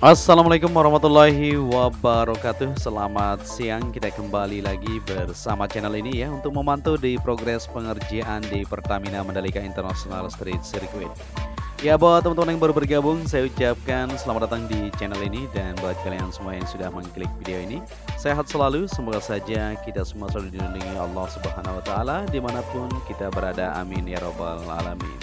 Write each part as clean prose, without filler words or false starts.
Assalamualaikum warahmatullahi wabarakatuh. Selamat siang, kita kembali lagi bersama channel ini ya untuk memantau di progres pengerjaan di Pertamina Mandalika International Street Circuit. Ya, buat teman-teman yang baru bergabung, saya ucapkan selamat datang di channel ini. Dan buat kalian semua yang sudah mengklik video ini, sehat selalu, semoga saja kita semua selalu dilindungi Allah Subhanahu wa Ta'ala dimanapun kita berada, amin ya robbal alamin.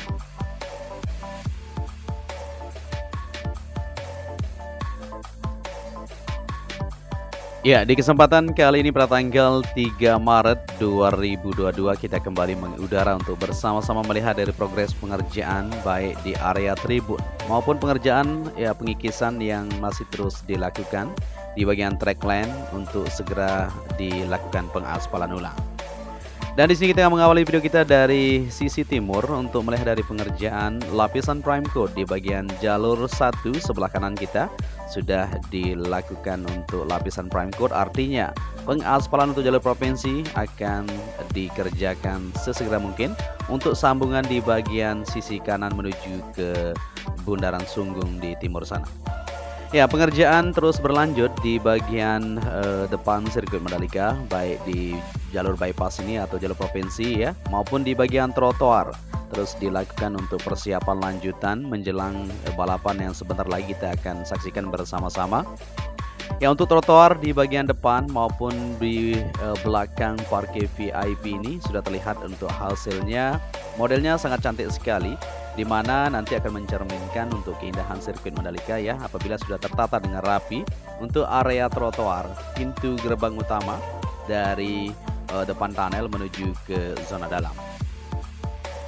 Ya, di kesempatan kali ini pada tanggal 3 Maret 2022 kita kembali mengudara untuk bersama-sama melihat dari progres pengerjaan baik di area tribun maupun pengerjaan pengikisan yang masih terus dilakukan di bagian track lane untuk segera dilakukan pengaspalan ulang. Dan di sini kita akan mengawali video kita dari sisi timur untuk melihat dari pengerjaan lapisan prime coat di bagian jalur 1 sebelah kanan kita sudah dilakukan untuk lapisan prime coat, artinya pengaspalan untuk jalur provinsi akan dikerjakan sesegera mungkin untuk sambungan di bagian sisi kanan menuju ke Bundaran Sunggung di timur sana. Ya, pengerjaan terus berlanjut di bagian depan sirkuit Mandalika, baik di jalur bypass ini atau jalur provinsi ya, maupun di bagian trotoar. Terus dilakukan untuk persiapan lanjutan menjelang balapan yang sebentar lagi kita akan saksikan bersama-sama. Ya, untuk trotoar di bagian depan maupun di belakang parkir VIP ini sudah terlihat untuk hasilnya. Modelnya sangat cantik sekali, di mana nanti akan mencerminkan untuk keindahan sirkuit Mandalika ya apabila sudah tertata dengan rapi untuk area trotoar, pintu gerbang utama dari depan tunnel menuju ke zona dalam.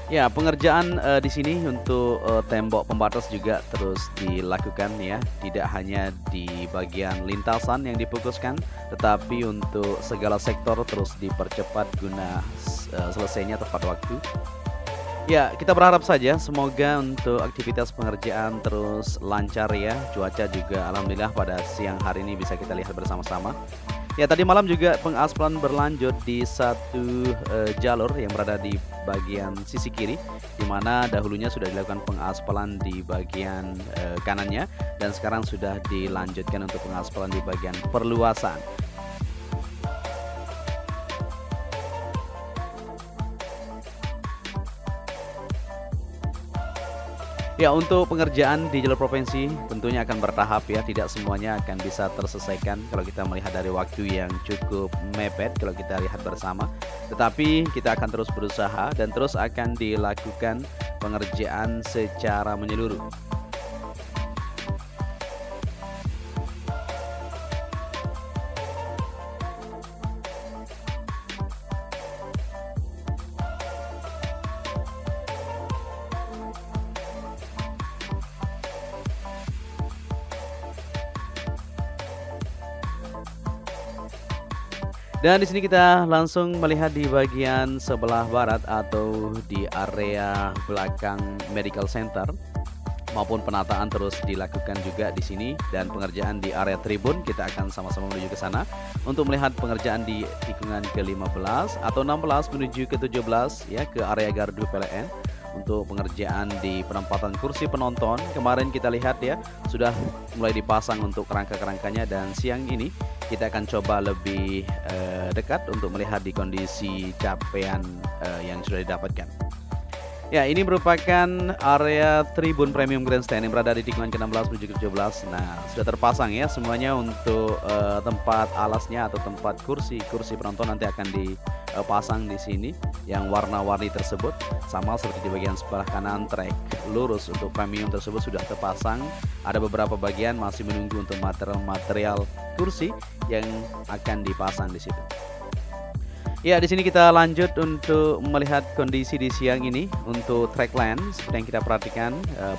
Ya, pengerjaan di sini untuk tembok pembatas juga terus dilakukan ya, tidak hanya di bagian lintasan yang difokuskan, tetapi untuk segala sektor terus dipercepat guna selesainya tepat waktu. Ya, kita berharap saja semoga untuk aktivitas pengerjaan terus lancar ya. Cuaca juga alhamdulillah pada siang hari ini bisa kita lihat bersama-sama. Ya, tadi malam juga pengaspalan berlanjut di satu jalur yang berada di bagian sisi kiri, di mana dahulunya sudah dilakukan pengaspalan di bagian kanannya dan sekarang sudah dilanjutkan untuk pengaspalan di bagian perluasan. Ya, untuk pengerjaan di jalur provinsi tentunya akan bertahap ya, tidak semuanya akan bisa terselesaikan kalau kita melihat dari waktu yang cukup mepet kalau kita lihat bersama. Tetapi kita akan terus berusaha dan terus akan dilakukan pengerjaan secara menyeluruh. Dan di sini kita langsung melihat di bagian sebelah barat atau di area belakang Medical Center, maupun penataan terus dilakukan juga di sini, dan pengerjaan di area tribun kita akan sama-sama menuju ke sana untuk melihat pengerjaan di tikungan ke-15 atau 16 menuju ke-17 ya, ke area gardu PLN. Untuk pengerjaan di penempatan kursi penonton kemarin kita lihat ya sudah mulai dipasang untuk kerangka-kerangkanya, dan siang ini kita akan coba lebih dekat untuk melihat di kondisi capaian yang sudah didapatkan. Ya, ini merupakan area tribun premium grandstand yang berada di tikungan ke-16 menuju ke-17. Nah, sudah terpasang ya semuanya untuk tempat alasnya atau tempat kursi penonton nanti akan dipasang di sini yang warna-warni tersebut, sama seperti di bagian sebelah kanan trek lurus untuk premium tersebut sudah terpasang. Ada beberapa bagian masih menunggu untuk material kursi yang akan dipasang di situ. Ya, di sini kita lanjut untuk melihat kondisi di siang ini untuk track lane. Seperti yang kita perhatikan,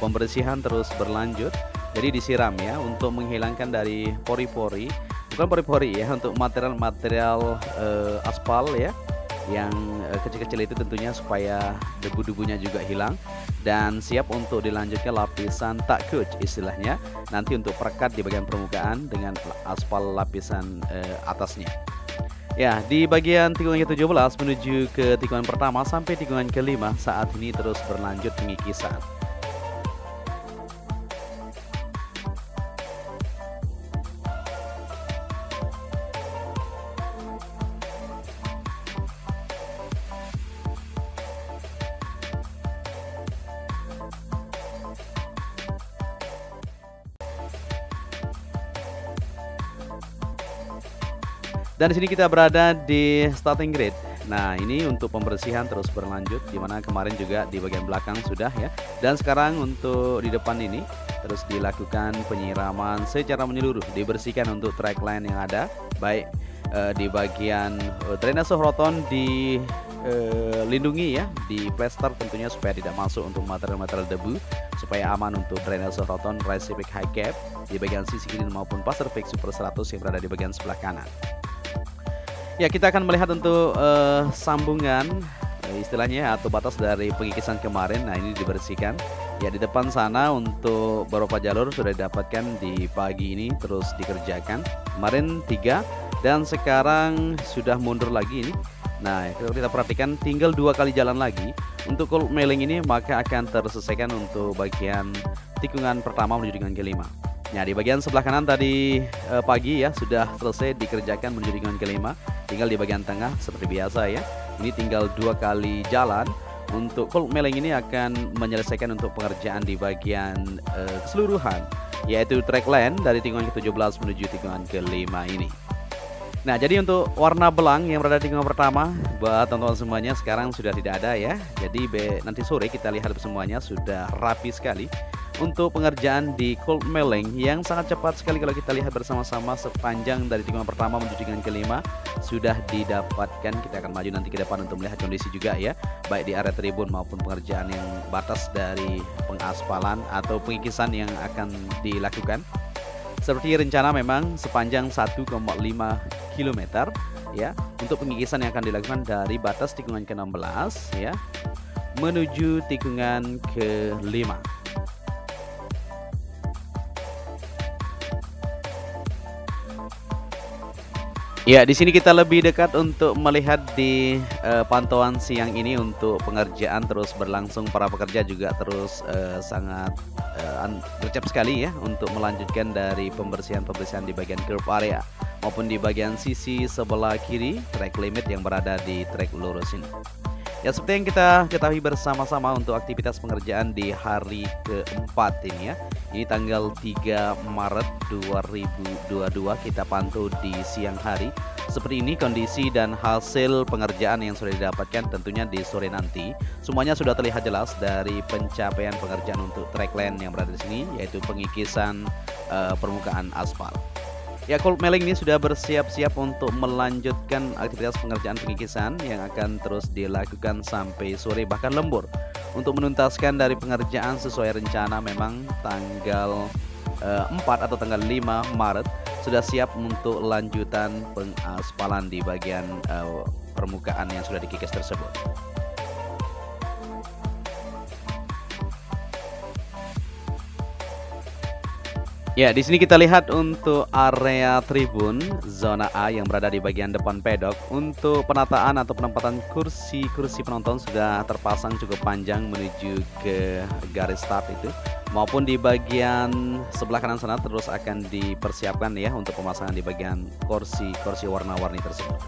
pembersihan terus berlanjut. Jadi disiram ya untuk menghilangkan dari pori-pori, bukan pori-pori ya, untuk material-material aspal ya, yang kecil-kecil itu tentunya supaya debu-debunya juga hilang dan siap untuk dilanjutkan lapisan takuj istilahnya nanti untuk perekat di bagian permukaan dengan aspal lapisan atasnya. Ya, di bagian tikungan ke-17 menuju ke tikungan pertama sampai tikungan ke-5 saat ini terus berlanjut pengikisan. Dan di sini kita berada di starting grid. Nah, ini untuk pembersihan terus berlanjut, dimana kemarin juga di bagian belakang sudah ya. Dan sekarang untuk di depan ini terus dilakukan penyiraman secara menyeluruh, dibersihkan untuk track line yang ada, baik di bagian drainase roton dilindungi ya, di plester tentunya supaya tidak masuk untuk material-material debu, supaya aman untuk drainase roton Race Civic High Cap di bagian sisi kiri maupun Pasar Fix Super 100 yang berada di bagian sebelah kanan. Ya, kita akan melihat untuk sambungan istilahnya atau batas dari pengikisan kemarin. Nah, ini dibersihkan. Ya, di depan sana untuk beberapa jalur sudah didapatkan di pagi ini terus dikerjakan. Kemarin 3 dan sekarang sudah mundur lagi ini. Nah, kalau kita perhatikan tinggal 2 kali jalan lagi. Untuk cold milling ini maka akan terselesaikan untuk bagian tikungan pertama menuju dengan kelima. Nah, di bagian sebelah kanan tadi pagi ya sudah selesai dikerjakan menuju dengan kelima. Tinggal di bagian tengah seperti biasa ya. Ini tinggal 2 kali jalan. Untuk cold milling ini akan menyelesaikan untuk pengerjaan di bagian keseluruhan, yaitu track line dari tikungan ke-17 menuju tikungan ke-5 ini. Nah, jadi untuk warna belang yang berada di tikungan pertama buat teman-teman semuanya sekarang sudah tidak ada ya. Jadi nanti sore kita lihat semuanya sudah rapi sekali. Untuk pengerjaan di cold milling yang sangat cepat sekali kalau kita lihat bersama-sama sepanjang dari tikungan pertama menuju tikungan kelima sudah didapatkan. Kita akan maju nanti ke depan untuk melihat kondisi juga ya, baik di area tribun maupun pengerjaan yang batas dari pengaspalan atau pengikisan yang akan dilakukan. Seperti rencana memang sepanjang 1,5 km ya untuk pengikisan yang akan dilakukan dari batas tikungan ke-16 ya menuju tikungan ke-5. Ya, di sini kita lebih dekat untuk melihat di pantauan siang ini untuk pengerjaan terus berlangsung. Para pekerja juga terus sangat gercep sekali ya untuk melanjutkan dari pembersihan di bagian curve area maupun di bagian sisi sebelah kiri track limit yang berada di track lurus ini. Ya, seperti yang kita ketahui bersama-sama untuk aktivitas pengerjaan di hari keempat ini ya. Ini tanggal 3 Maret 2022 kita pantau di siang hari. Seperti ini kondisi dan hasil pengerjaan yang sudah didapatkan tentunya di sore nanti. Semuanya sudah terlihat jelas dari pencapaian pengerjaan untuk track line yang berada di sini, yaitu pengikisan permukaan aspal. Ya, cold milling ini sudah bersiap-siap untuk melanjutkan aktivitas pengerjaan pengikisan yang akan terus dilakukan sampai sore bahkan lembur. Untuk menuntaskan dari pengerjaan sesuai rencana memang tanggal 4 atau tanggal 5 Maret sudah siap untuk lanjutan pengaspalan di bagian permukaan yang sudah dikikis tersebut. Ya, di sini kita lihat untuk area tribun zona A yang berada di bagian depan pedok. Untuk penataan atau penempatan kursi penonton sudah terpasang cukup panjang menuju ke garis start itu, maupun di bagian sebelah kanan sana terus akan dipersiapkan ya untuk pemasangan di bagian kursi warna-warni tersebut.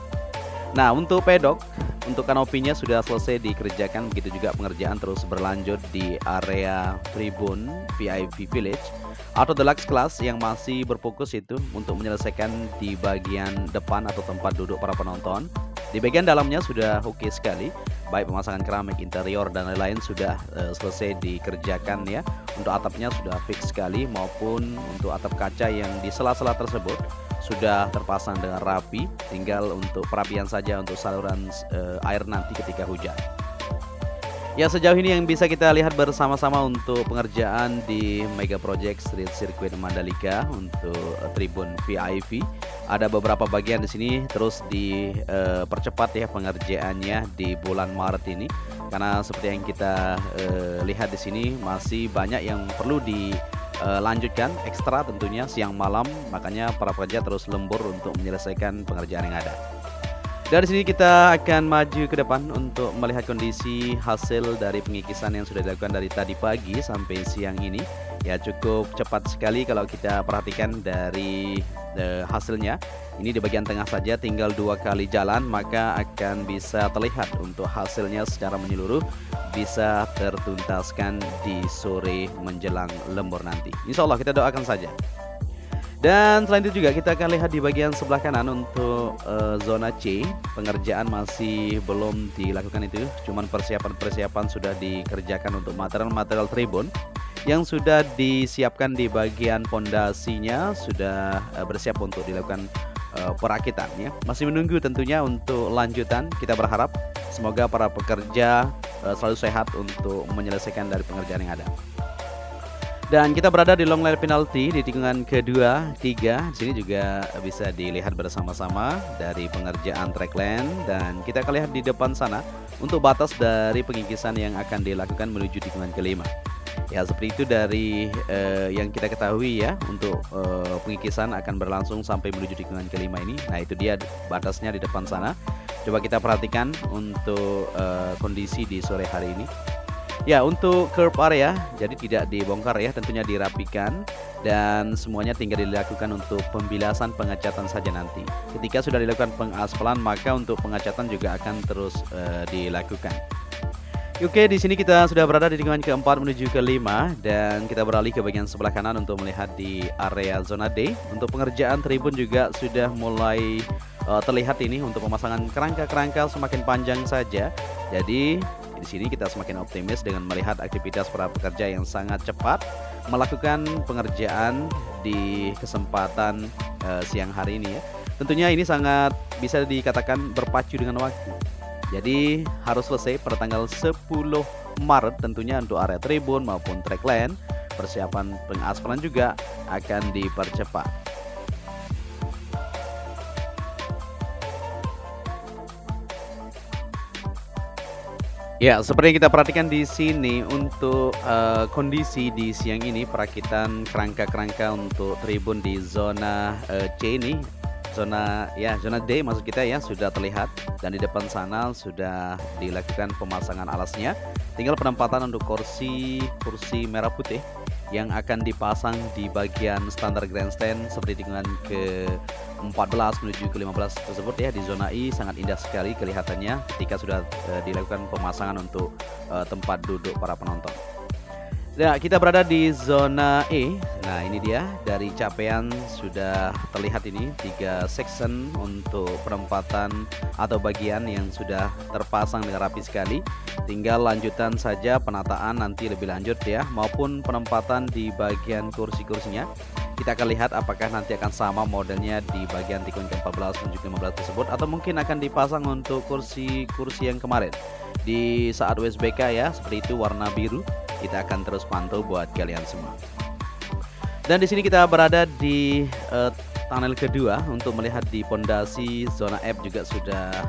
Nah, untuk pedok, untuk kanopinya sudah selesai dikerjakan, begitu juga pengerjaan terus berlanjut di area tribun VIP Village atau deluxe class yang masih berfokus itu untuk menyelesaikan di bagian depan atau tempat duduk para penonton. Di bagian dalamnya sudah oke sekali, baik pemasangan keramik interior dan lain-lain sudah selesai dikerjakan ya. Untuk atapnya sudah fix sekali, maupun untuk atap kaca yang di sela-sela tersebut sudah terpasang dengan rapi. Tinggal untuk perapian saja untuk saluran air nanti ketika hujan. Ya, sejauh ini yang bisa kita lihat bersama-sama untuk pengerjaan di Mega Project Street Circuit Mandalika untuk tribun VIP. Ada beberapa bagian di sini terus dipercepat ya pengerjaannya di bulan Maret ini, karena seperti yang kita lihat di sini masih banyak yang perlu dilanjutkan ekstra tentunya siang malam, makanya para pekerja terus lembur untuk menyelesaikan pengerjaan yang ada. Dari sini kita akan maju ke depan untuk melihat kondisi hasil dari pengikisan yang sudah dilakukan dari tadi pagi sampai siang ini. Ya, cukup cepat sekali kalau kita perhatikan dari hasilnya. Ini di bagian tengah saja tinggal 2 kali jalan, maka akan bisa terlihat untuk hasilnya secara menyeluruh bisa tertuntaskan di sore menjelang lembur nanti. Insya Allah kita doakan saja. Dan selain itu juga kita akan lihat di bagian sebelah kanan untuk zona C, pengerjaan masih belum dilakukan itu, cuman persiapan-persiapan sudah dikerjakan untuk material-material tribun yang sudah disiapkan di bagian pondasinya, sudah bersiap untuk dilakukan perakitan ya. Masih menunggu tentunya untuk lanjutan. Kita berharap semoga para pekerja selalu sehat untuk menyelesaikan dari pengerjaan yang ada. Dan kita berada di long line penalti di tikungan kedua, 3. Di sini juga bisa dilihat bersama-sama dari pengerjaan track lane, dan kita akan lihat di depan sana untuk batas dari pengikisan yang akan dilakukan menuju tikungan kelima. Ya, seperti itu dari yang kita ketahui ya, untuk pengikisan akan berlangsung sampai menuju tikungan kelima ini. Nah, itu dia batasnya di depan sana. Coba kita perhatikan untuk kondisi di sore hari ini. Ya, untuk curb area jadi tidak dibongkar ya, tentunya dirapikan dan semuanya tinggal dilakukan untuk pembilasan pengecatan saja nanti. Ketika sudah dilakukan pengaspalan, maka untuk pengecatan juga akan terus dilakukan. Oke, di sini kita sudah berada di tikungan keempat menuju kelima, dan kita beralih ke bagian sebelah kanan untuk melihat di area zona D. Untuk pengerjaan tribun juga sudah mulai terlihat ini untuk pemasangan kerangka-kerangka semakin panjang saja. Jadi di sini kita semakin optimis dengan melihat aktivitas para pekerja yang sangat cepat melakukan pengerjaan di kesempatan siang hari ini ya. Tentunya ini sangat bisa dikatakan berpacu dengan waktu. Jadi harus selesai pada tanggal 10 Maret tentunya untuk area tribun maupun track lane. Persiapan pengaspalan juga akan dipercepat. Ya, seperti yang kita perhatikan di sini untuk kondisi di siang ini, perakitan kerangka-kerangka untuk tribun di zona C ini, zona D maksud kita ya, sudah terlihat, dan di depan sana sudah dilakukan pemasangan alasnya. Tinggal penempatan untuk kursi merah putih yang akan dipasang di bagian standar grandstand seperti tikungan ke-14 menuju ke-15 tersebut ya. Di zona I sangat indah sekali kelihatannya ketika sudah dilakukan pemasangan untuk tempat duduk para penonton. Nah, kita berada di zona E. Nah, ini dia dari capaian sudah terlihat ini 3 section untuk penempatan atau bagian yang sudah terpasang dengan rapi sekali. Tinggal lanjutan saja penataan nanti lebih lanjut ya, maupun penempatan di bagian kursi-kursinya. Kita akan lihat apakah nanti akan sama modelnya di bagian tikungan ke-14 menuju ke-15 tersebut, atau mungkin akan dipasang untuk kursi-kursi yang kemarin di saat USBK ya, seperti itu warna biru. Kita akan terus pantau buat kalian semua. Dan di sini kita berada di tunnel kedua untuk melihat di pondasi zona F juga sudah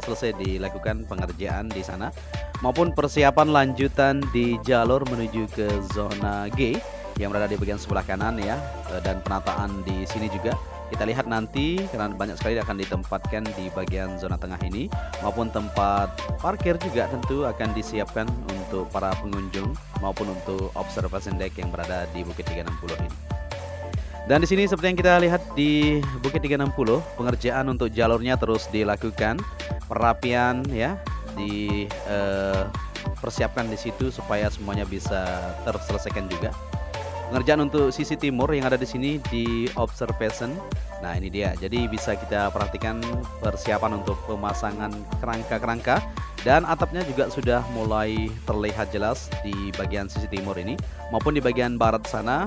selesai dilakukan pengerjaan di sana, maupun persiapan lanjutan di jalur menuju ke zona G yang berada di bagian sebelah kanan ya, dan penataan di sini juga kita lihat nanti karena banyak sekali akan ditempatkan di bagian zona tengah ini, maupun tempat parkir juga tentu akan disiapkan untuk para pengunjung maupun untuk observation deck yang berada di Bukit 360 ini. Dan di sini seperti yang kita lihat di Bukit 360, pengerjaan untuk jalurnya terus dilakukan, perapian ya persiapkan di situ supaya semuanya bisa terselesaikan juga. Pengerjaan untuk sisi timur yang ada di sini di observation. Nah, ini dia. Jadi bisa kita perhatikan persiapan untuk pemasangan kerangka-kerangka, dan atapnya juga sudah mulai terlihat jelas di bagian sisi timur ini, maupun di bagian barat sana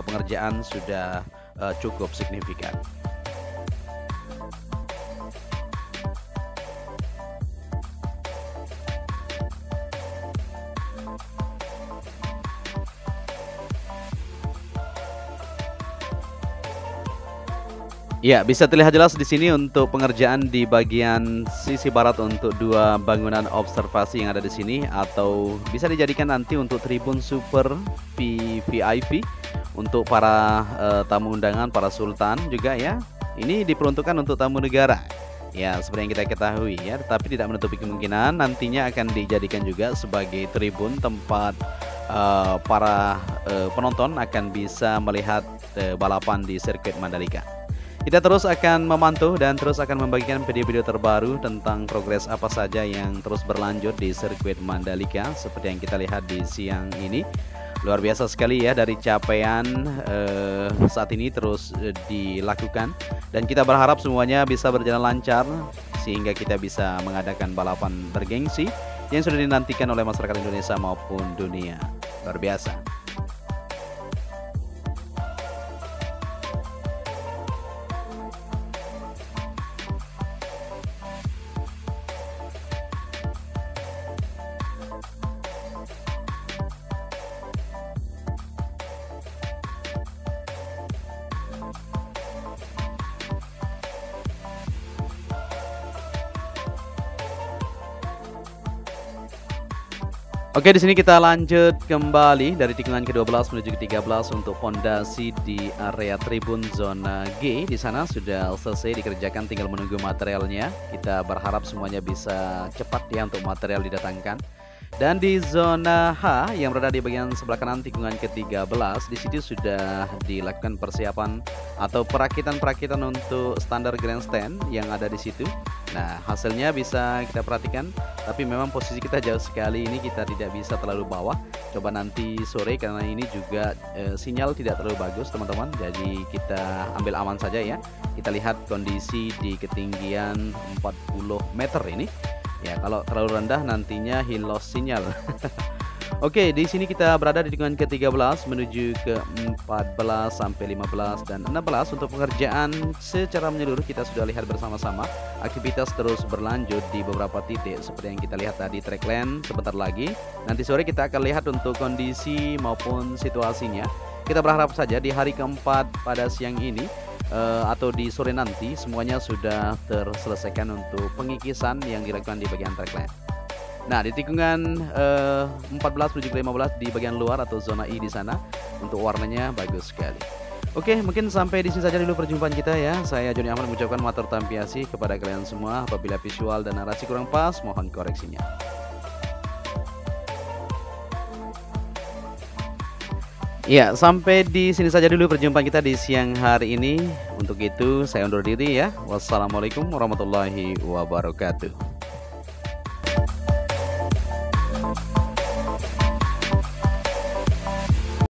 pengerjaan sudah cukup signifikan. Ya, bisa terlihat jelas di sini untuk pengerjaan di bagian sisi barat untuk 2 bangunan observasi yang ada di sini, atau bisa dijadikan nanti untuk tribun super VIP untuk para tamu undangan, para sultan juga ya. Ini diperuntukkan untuk tamu negara. Ya, seperti yang kita ketahui ya, tetapi tidak menutupi kemungkinan nantinya akan dijadikan juga sebagai tribun tempat para penonton akan bisa melihat balapan di sirkuit Mandalika. Kita terus akan memantau dan terus akan membagikan video-video terbaru tentang progres apa saja yang terus berlanjut di sirkuit Mandalika seperti yang kita lihat di siang ini. Luar biasa sekali ya dari capaian saat ini terus dilakukan, dan kita berharap semuanya bisa berjalan lancar sehingga kita bisa mengadakan balapan bergengsi yang sudah dinantikan oleh masyarakat Indonesia maupun dunia. Luar biasa. Oke, di sini kita lanjut kembali dari tikungan ke-12 menuju ke-13 untuk pondasi di area tribun zona G. Di sana sudah selesai dikerjakan, tinggal menunggu materialnya. Kita berharap semuanya bisa cepat ya untuk material didatangkan. Dan di zona H yang berada di bagian sebelah kanan tikungan ke-13, di situ sudah dilakukan persiapan atau perakitan-perakitan untuk standar grandstand yang ada di situ. Nah, hasilnya bisa kita perhatikan, tapi memang posisi kita jauh sekali, ini kita tidak bisa terlalu bawah. Coba nanti sore karena ini juga sinyal tidak terlalu bagus teman-teman, jadi kita ambil aman saja ya. Kita lihat kondisi di ketinggian 40 meter ini. Ya, kalau terlalu rendah nantinya hilang sinyal. Oke, di sini kita berada di tikungan ke-13 menuju ke-14 sampai 15 dan 16 untuk pengerjaan secara menyeluruh. Kita sudah lihat bersama-sama aktivitas terus berlanjut di beberapa titik seperti yang kita lihat tadi, track lane sebentar lagi. Nanti sore kita akan lihat untuk kondisi maupun situasinya. Kita berharap saja di hari keempat pada siang ini atau di sore nanti semuanya sudah terselesaikan untuk pengikisan yang dilakukan di bagian track lane. Nah, di tikungan 14 menuju ke 15 di bagian luar atau zona I di sana untuk warnanya bagus sekali. Oke, mungkin sampai di sini saja dulu perjumpaan kita ya. Saya Joni Ahmad mengucapkan matur tampiasi kepada kalian semua. Apabila visual dan narasi kurang pas, mohon koreksinya. Ya, sampai di sini saja dulu perjumpaan kita di siang hari ini. Untuk itu, saya undur diri ya. Wassalamualaikum warahmatullahi wabarakatuh.